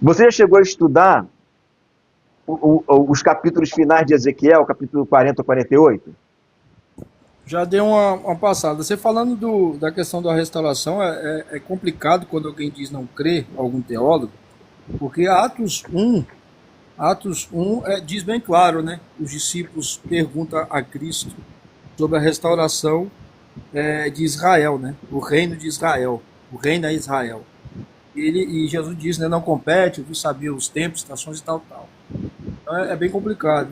Você já chegou a estudar os capítulos finais de Ezequiel, capítulo 40 ou 48? Já deu uma passada. Você falando da questão da restauração, é complicado quando alguém diz não crer, algum teólogo, porque Atos 1 diz bem claro, né? Os discípulos perguntam a Cristo sobre a restauração de Israel, né? O reino de Israel, o reino é Israel. E Jesus diz, né? Não compete, eu sabia os tempos, estações e tal, tal. Então é bem complicado.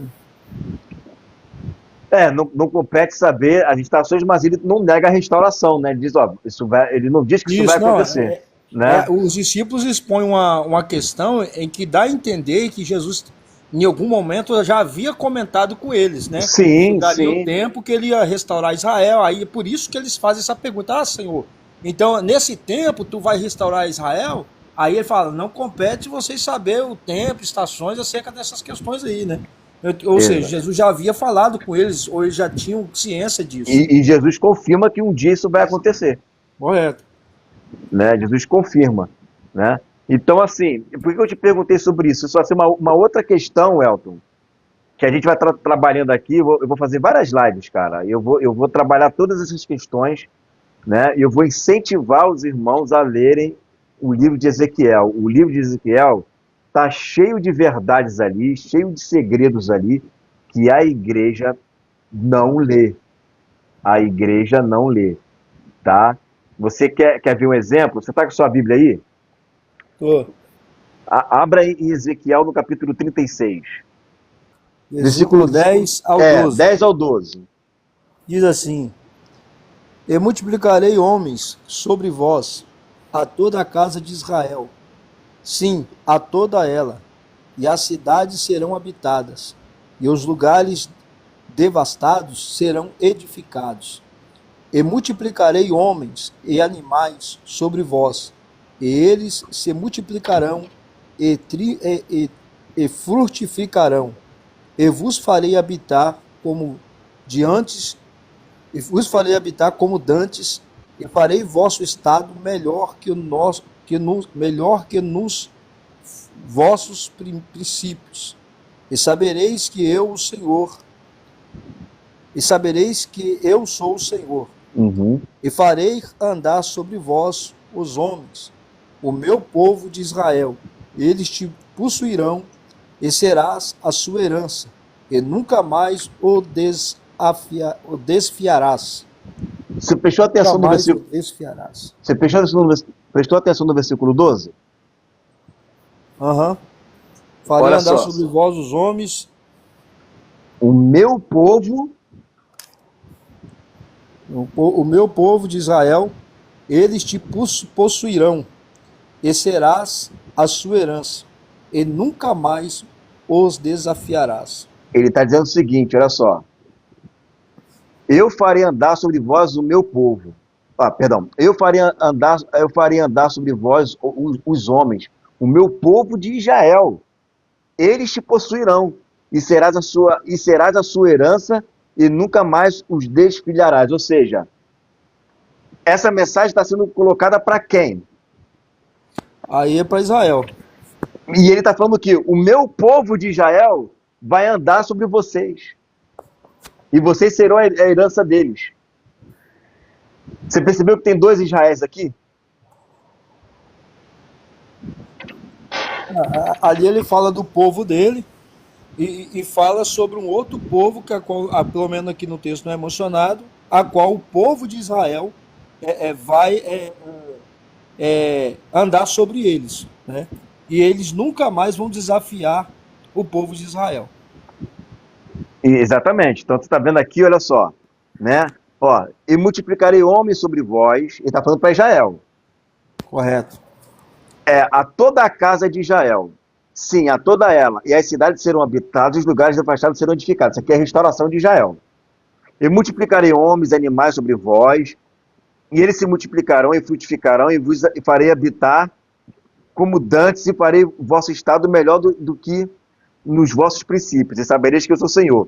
Não compete saber as estações, mas ele não nega a restauração, né? Ele diz, ó, ele não diz que isso vai Isso, não. acontecer, né? Os discípulos expõem uma questão em que dá a entender que Jesus, em algum momento, já havia comentado com eles, né? Que Sim, daria o sim. tempo que ele ia restaurar Israel. Aí é por isso que eles fazem essa pergunta: Ah, Senhor, então nesse tempo tu vai restaurar Israel? Aí ele fala: Não compete vocês saber o tempo, estações acerca dessas questões aí, né? Ou seja, Exa- Jesus já havia falado com eles, ou eles já tinham ciência disso. E Jesus confirma que um dia isso vai acontecer, Correto. né? Jesus confirma, né? Então, assim, por que eu te perguntei sobre isso? Isso vai ser uma outra questão, Elton, que a gente vai trabalhando aqui. Eu vou fazer várias lives, cara. Eu vou trabalhar todas essas questões, né? E eu vou incentivar os irmãos a lerem o livro de Ezequiel. O livro de Ezequiel está cheio de verdades ali, cheio de segredos ali, que a igreja não lê. A igreja não lê, tá? Você quer ver um exemplo? Você está com a sua Bíblia aí? Tô. Abra em Ezequiel no capítulo 36. Versículo Versículo 10 ao 12. 10 ao 12. Diz assim: E multiplicarei homens sobre vós, a toda a casa de Israel, sim, a toda ela, e as cidades serão habitadas, e os lugares devastados serão edificados. E multiplicarei homens e animais sobre vós, e eles se multiplicarão e frutificarão, e vos farei habitar como de antes e vos farei habitar como dantes, e farei vosso estado melhor que o nosso, melhor que nos vossos princípios. E sabereis que eu, o Senhor, e sabereis que eu sou o Senhor, Uhum. e farei andar sobre vós os homens, o meu povo de Israel. Eles te possuirão, e serás a sua herança, e nunca mais o desfiarás. Você prestou Nunca atenção no mais o versículo? desfiarás. Você prestou atenção no versículo 12? Aham. Uhum. Farei Olha andar só. sobre vós os homens, O meu povo. o meu povo de Israel, eles te possuirão, e serás a sua herança, e nunca mais os desafiarás. Ele está dizendo o seguinte: olha só. Eu farei andar sobre vós o meu povo. Perdão. Eu farei andar sobre vós os homens, o meu povo de Israel. Eles te possuirão, e serás a sua herança, e nunca mais os desfilharás. Ou seja, essa mensagem está sendo colocada para quem? Aí é para Israel. E ele está falando que o meu povo de Israel vai andar sobre vocês. E vocês serão a herança deles. Você percebeu que tem dois Israéis aqui? Ali ele fala do povo dele e fala sobre um outro povo que, pelo menos aqui no texto não é mencionado, a qual o povo de Israel vai andar sobre eles, né? E eles nunca mais vão desafiar o povo de Israel. Exatamente. Então você está vendo aqui, olha só, né? Ó, e multiplicarei homens sobre vós, ele está falando para Israel. Correto. A toda a casa de Israel. Sim, a toda ela. E as cidades serão habitadas, os lugares afastados serão edificados. Isso aqui é a restauração de Israel. E multiplicarei homens e animais sobre vós, e eles se multiplicarão e frutificarão, e vos farei habitar como dantes, e farei o vosso estado melhor do que nos vossos princípios, e sabereis que eu sou o Senhor.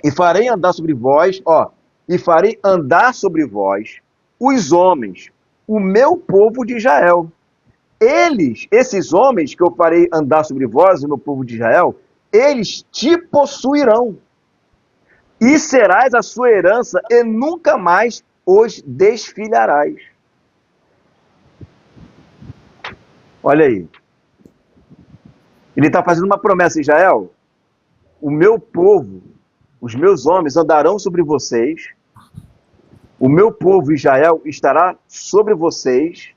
E farei andar sobre vós, e farei andar sobre vós os homens, o meu povo de Israel. esses homens que eu farei andar sobre vós, o meu povo de Israel, eles te possuirão, e serás a sua herança, e nunca mais os desfilharás. Olha aí. Ele está fazendo uma promessa, Israel. O meu povo, os meus homens andarão sobre vocês, o meu povo Israel estará sobre vocês,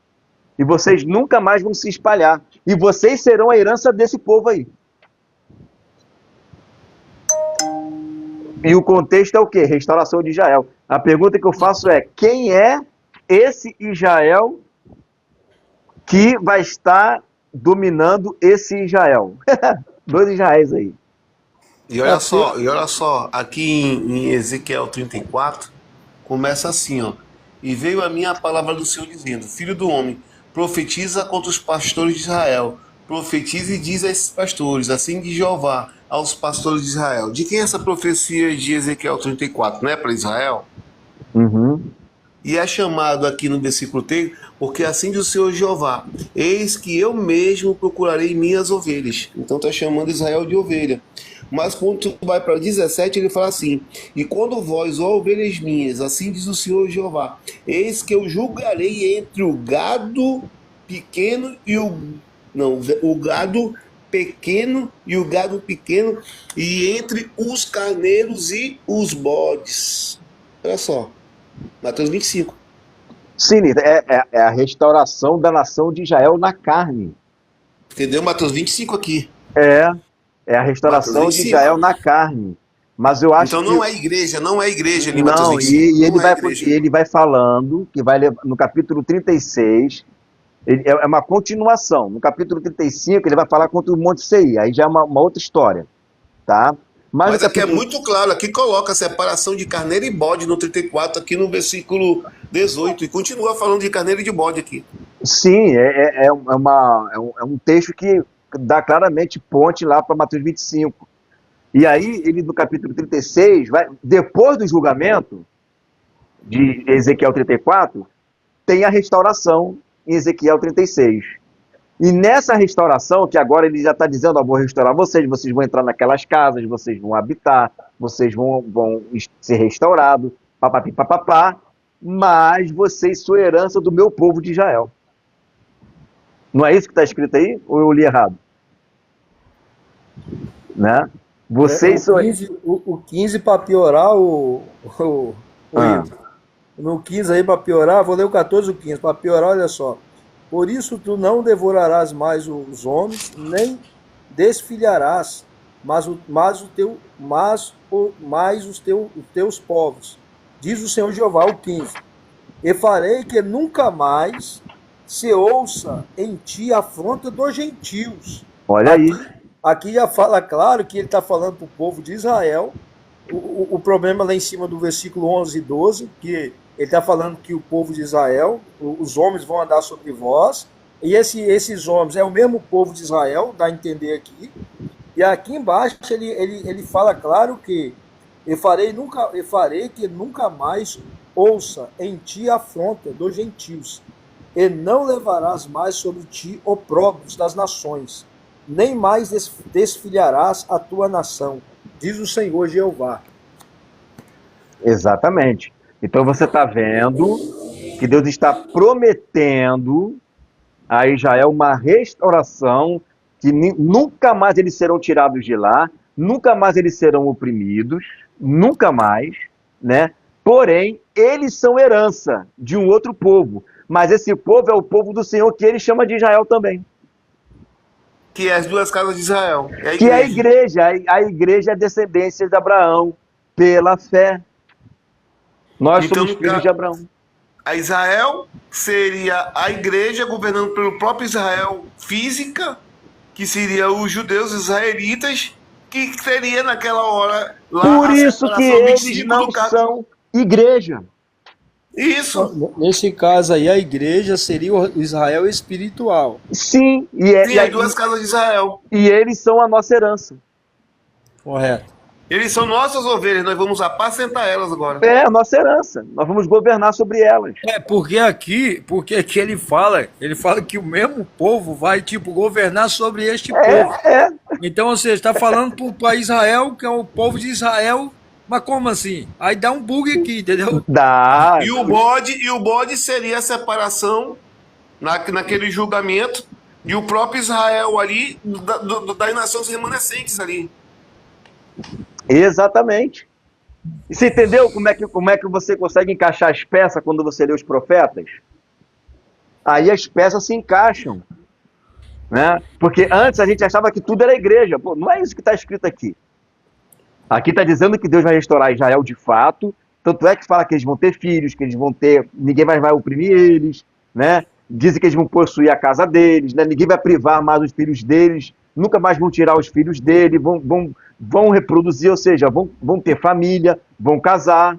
e vocês nunca mais vão se espalhar. E vocês serão a herança desse povo aí. E o contexto é o quê? Restauração de Israel. A pergunta que eu faço é, quem é esse Israel que vai estar dominando esse Israel? 2 Israéis aí. E olha só, aqui em Ezequiel 34, começa assim, ó. E veio a mim a palavra do Senhor dizendo, filho do homem, profetiza contra os pastores de Israel. Profetiza e diz a esses pastores, assim diz Jeová aos pastores de Israel. De quem é essa profecia de Ezequiel 34? Não é para Israel? Uhum. E é chamado aqui no versículo 3, porque assim diz o Senhor Jeová, eis que eu mesmo procurarei minhas ovelhas. Então está chamando Israel de ovelha. Mas quando vai para 17, ele fala assim, e quando vós, ó ovelhas minhas, assim diz o Senhor Jeová, eis que eu julgarei entre o gado pequeno e o gado pequeno e o gado pequeno, e entre os carneiros e os bodes. Olha só, Mateus 25. Sim, é a restauração da nação de Israel na carne. Entendeu? Mateus 25 aqui. É a restauração de Israel na carne. Mas eu acho então não é igreja, não é igreja ali, Não, Mateus 25. e ele vai falando, que vai no capítulo 36, é uma continuação. No capítulo 35, ele vai falar contra o Monte Seir, aí já é uma outra história, tá? Mas aqui é muito claro, aqui coloca a separação de carneiro e bode no 34, aqui no versículo 18, e continua falando de carneiro e de bode aqui. Sim, é um texto que dá claramente ponte lá para Mateus 25. E aí, ele no capítulo 36, depois do julgamento de Ezequiel 34, tem a restauração em Ezequiel 36. E nessa restauração, que agora ele já está dizendo, ó, vou restaurar vocês vão entrar naquelas casas, vocês vão habitar, vocês vão ser restaurados, papapi, papapá, mas vocês são herança do meu povo de Israel. Não é isso que está escrito aí? Ou eu li errado? Né? Vocês são... O 15 para piorar, no 15 aí para piorar, vou ler o 14 e o 15, para piorar, olha só. Por isso tu não devorarás mais os homens, nem desfilharás, mas os teus povos. Diz o Senhor Jeová, o 15. E farei que nunca mais se ouça em ti a afronta dos gentios. Olha aí. Aqui já fala claro que ele está falando para o povo de Israel. O problema lá em cima do versículo 11 e 12, que ele está falando que o povo de Israel, os homens vão andar sobre vós, e esses homens é o mesmo povo de Israel, dá a entender aqui. E aqui embaixo ele fala claro que eu farei que nunca mais ouça em ti a afronta dos gentios, e não levarás mais sobre ti opróbrios das nações, nem mais desfilharás a tua nação, diz o Senhor Jeová. Exatamente. Então você está vendo que Deus está prometendo a Israel uma restauração, que nunca mais eles serão tirados de lá, nunca mais eles serão oprimidos, nunca mais, né? Porém, eles são herança de um outro povo, mas esse povo é o povo do Senhor, que ele chama de Israel também. Que é as duas casas de Israel. Que é a igreja. A igreja é descendência de Abraão, pela fé. Nós somos filhos de Abraão. A Israel seria a igreja governando pelo próprio Israel física, que seria os judeus israelitas, que seria naquela hora lá. Por isso que eles não são igreja. Isso. Nesse caso aí, a igreja seria o Israel espiritual. Sim. E as duas casas de Israel. E eles são a nossa herança. Correto. Eles são nossas ovelhas, nós vamos apacentar elas agora. É a nossa herança. Nós vamos governar sobre elas. Porque aqui ele fala que o mesmo povo vai, tipo, governar sobre este povo. É. Então, ou seja, está falando para Israel, que é o povo de Israel, mas como assim? Aí dá um bug aqui, entendeu? Dá. E o bode seria a separação naquele julgamento e o próprio Israel ali, das nações remanescentes ali. Exatamente. E você entendeu como é que você consegue encaixar as peças quando você lê os profetas? Aí as peças se encaixam, né? Porque antes a gente achava que tudo era igreja. Pô, não é isso que está escrito aqui. Aqui está dizendo que Deus vai restaurar Israel de fato. Tanto é que fala que eles vão ter filhos, que eles vão ter... Ninguém mais vai oprimir eles, né? Dizem que eles vão possuir a casa deles, né? Ninguém vai privar mais os filhos deles, nunca mais vão tirar os filhos dele, vão reproduzir, ou seja, vão ter família, vão casar.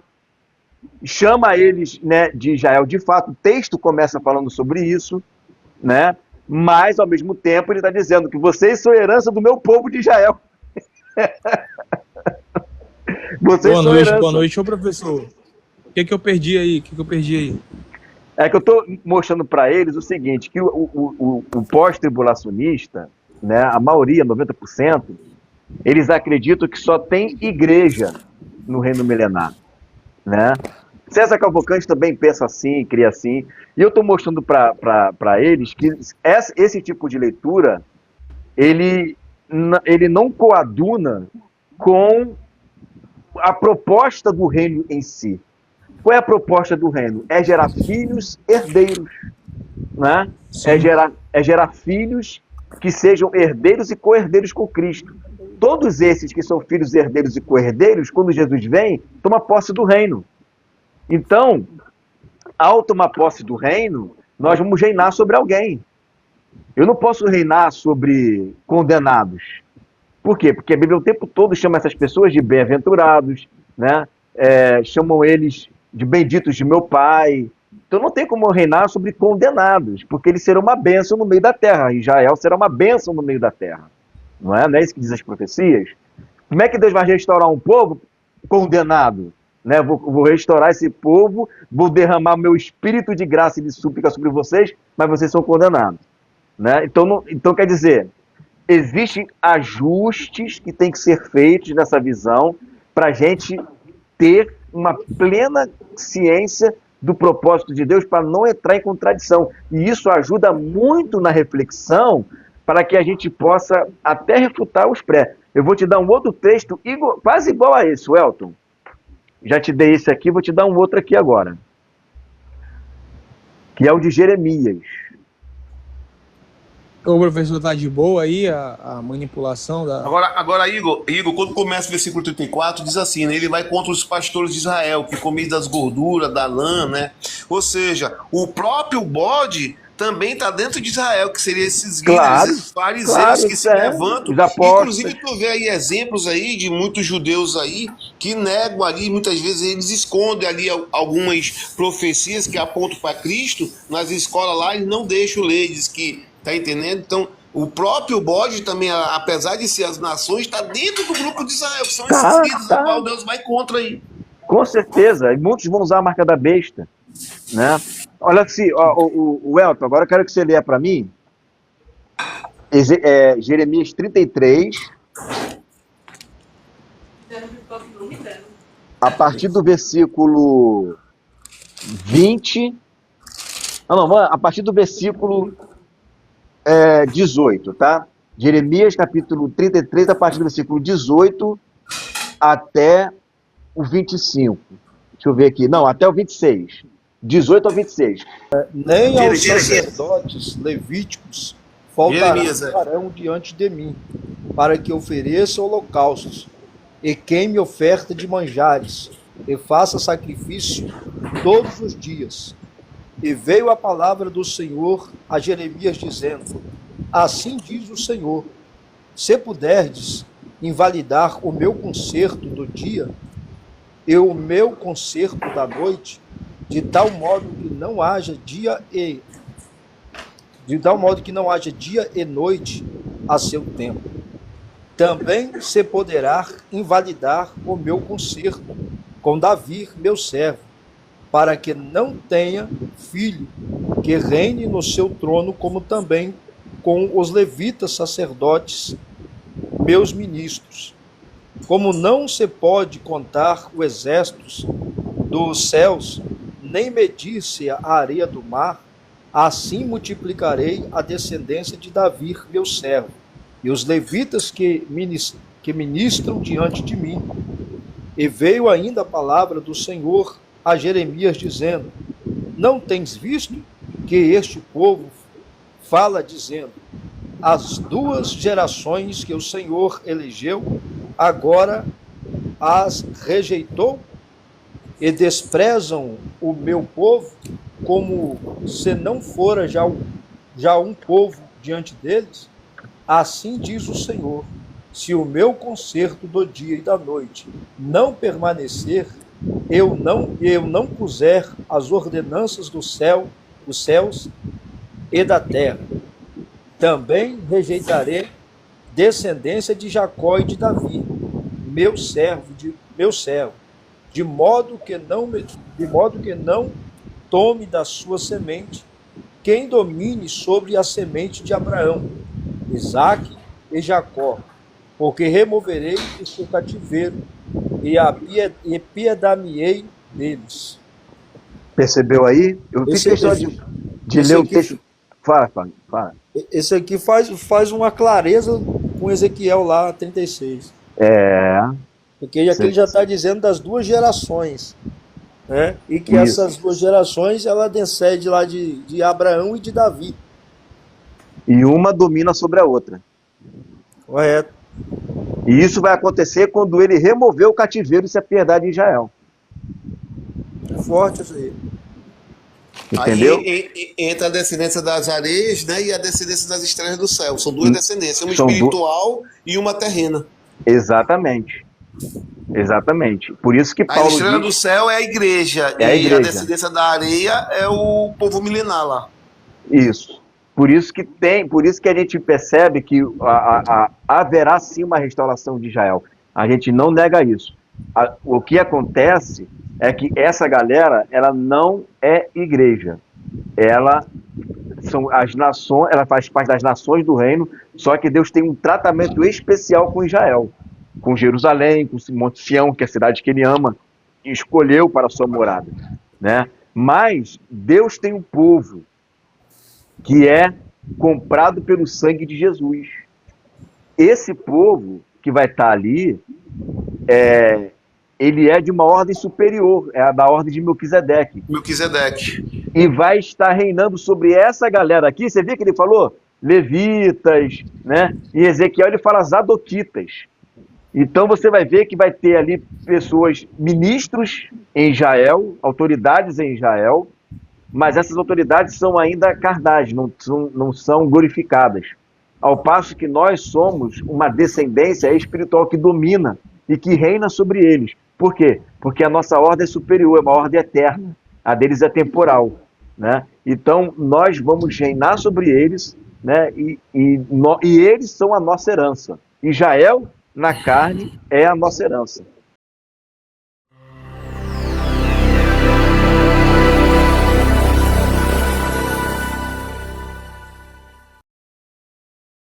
Chama eles, né, de Israel de fato. O texto começa falando sobre isso, né? Mas, ao mesmo tempo, ele está dizendo que vocês são herança do meu povo de Israel. Vocês Boa são noite, herança. boa noite, ô professor. O que eu perdi aí? É que eu estou mostrando para eles o seguinte, que o pós-tribulacionista, né, a maioria, 90%, eles acreditam que só tem igreja no reino milenar, né? César Cavalcante também pensa assim, cria assim, e eu estou mostrando para eles que esse tipo de leitura, ele não coaduna com a proposta do reino em si. Qual é a proposta do reino? É gerar filhos herdeiros, né? É gerar filhos que sejam herdeiros e co-herdeiros com Cristo. Todos esses que são filhos herdeiros e co-herdeiros, quando Jesus vem, toma posse do reino. Então, ao tomar posse do reino, nós vamos reinar sobre alguém. Eu não posso reinar sobre condenados. Por quê? Porque a Bíblia o tempo todo chama essas pessoas de bem-aventurados, né? Chamam eles de benditos de meu Pai. Então não tem como reinar sobre condenados, porque eles serão uma bênção no meio da terra. Israel será uma bênção no meio da terra. Não é isso que diz as profecias? Como é que Deus vai restaurar um povo condenado? Né? Vou restaurar esse povo, vou derramar meu espírito de graça e de súplica sobre vocês, mas vocês são condenados. Né? Então quer dizer, existem ajustes que têm que ser feitos nessa visão para a gente ter uma plena ciência do propósito de Deus para não entrar em contradição. E isso ajuda muito na reflexão para que a gente possa até refutar os pré. Eu vou te dar um outro texto quase igual a esse, Elton. Já te dei esse aqui, vou te dar um outro aqui agora. Que é o de Jeremias. O professor tá de boa aí, a manipulação da... Agora Igor, quando começa o versículo 34, diz assim, né? Ele vai contra os pastores de Israel, que comem das gorduras, da lã, né? Ou seja, o próprio bode também está dentro de Israel, que seriam esses líderes, esses fariseus que se levantam. Inclusive, tu vê aí exemplos aí de muitos judeus aí que negam ali, muitas vezes eles escondem ali algumas profecias que apontam para Cristo, nas escolas lá eles não deixam ler, diz que... Tá entendendo? Então, o próprio bode também, apesar de ser as nações, está dentro do grupo de Israel, que são esses líderes a qual Deus vai contra aí. Com certeza, e muitos vão usar a marca da besta, né? Olha assim, o Elton, agora eu quero que você leia para mim Jeremias 33, a partir do versículo 20, a partir do versículo 18, tá? Jeremias capítulo 33, a partir do versículo 18 até o 25. Deixa eu ver aqui. Não, até o 26. 18 ao 26. Nem aos sacerdotes levíticos faltarão diante de mim, para que ofereça holocaustos, e queime oferta de manjares, e faça sacrifício todos os dias. E veio a palavra do Senhor a Jeremias, dizendo: assim diz o Senhor, se puderdes invalidar o meu concerto do dia e o meu concerto da noite, de tal modo que não haja dia e noite a seu tempo. Também se poderá invalidar o meu concerto com Davi, meu servo, para que não tenha filho que reine no seu trono, como também com os levitas sacerdotes, meus ministros. Como não se pode contar os exércitos dos céus, nem medir-se a areia do mar, assim multiplicarei a descendência de Davi, meu servo, e os levitas que ministram diante de mim. E veio ainda a palavra do Senhor a Jeremias, dizendo: Não tens visto que este povo fala, dizendo: As duas gerações que o Senhor elegeu, agora as rejeitou, e desprezam o meu povo, como se não fora já um povo diante deles? Assim diz o Senhor: se o meu concerto do dia e da noite não permanecer, eu não puser as ordenanças dos céus e da terra, também rejeitarei descendência de Jacó e de Davi, meu servo, de modo que não tome da sua semente quem domine sobre a semente de Abraão, Isaque e Jacó, porque removerei o seu cativeiro e piedar-me-ei deles. Percebeu aí? Eu fiz questão de ler o texto. Fala. Esse aqui faz uma clareza com Ezequiel lá, 36. Porque aqui ele já está dizendo das duas gerações, né? E que essas duas gerações, ela descende lá de Abraão e de Davi. E uma domina sobre a outra. Correto. E isso vai acontecer quando ele remover o cativeiro e se apiedar de Israel. É forte isso aí. Entendeu? Aí entra a descendência das areias, né, e a descendência das estrelas do céu. São duas descendências, uma espiritual e uma terrena. Exatamente. Por isso que Paulo A estrela do céu é a igreja, a a descendência da areia é o povo milenar lá. Isso. Por isso que a gente percebe que haverá sim uma restauração de Israel. A gente não nega isso. O que acontece é que essa galera, ela não é igreja. Ela faz parte das nações do reino, só que Deus tem um tratamento especial com Israel, com Jerusalém, com Monte Sião, que é a cidade que ele ama e escolheu para a sua morada, né? Mas Deus tem um povo que é comprado pelo sangue de Jesus. Esse povo que vai estar ali, ele é de uma ordem superior, é a da ordem de Melquisedeque. E vai estar reinando sobre essa galera aqui. Você viu que ele falou? Levitas, né? Em Ezequiel ele fala Zadoquitas. Então você vai ver que vai ter ali pessoas, ministros em Israel, autoridades em Israel, mas essas autoridades são ainda carnais, não são glorificadas. Ao passo que nós somos uma descendência espiritual que domina e que reina sobre eles. Por quê? Porque a nossa ordem é superior, é uma ordem eterna. A deles é temporal, né? Então, nós vamos reinar sobre eles, né? E eles são a nossa herança. Israel, na carne, é a nossa herança.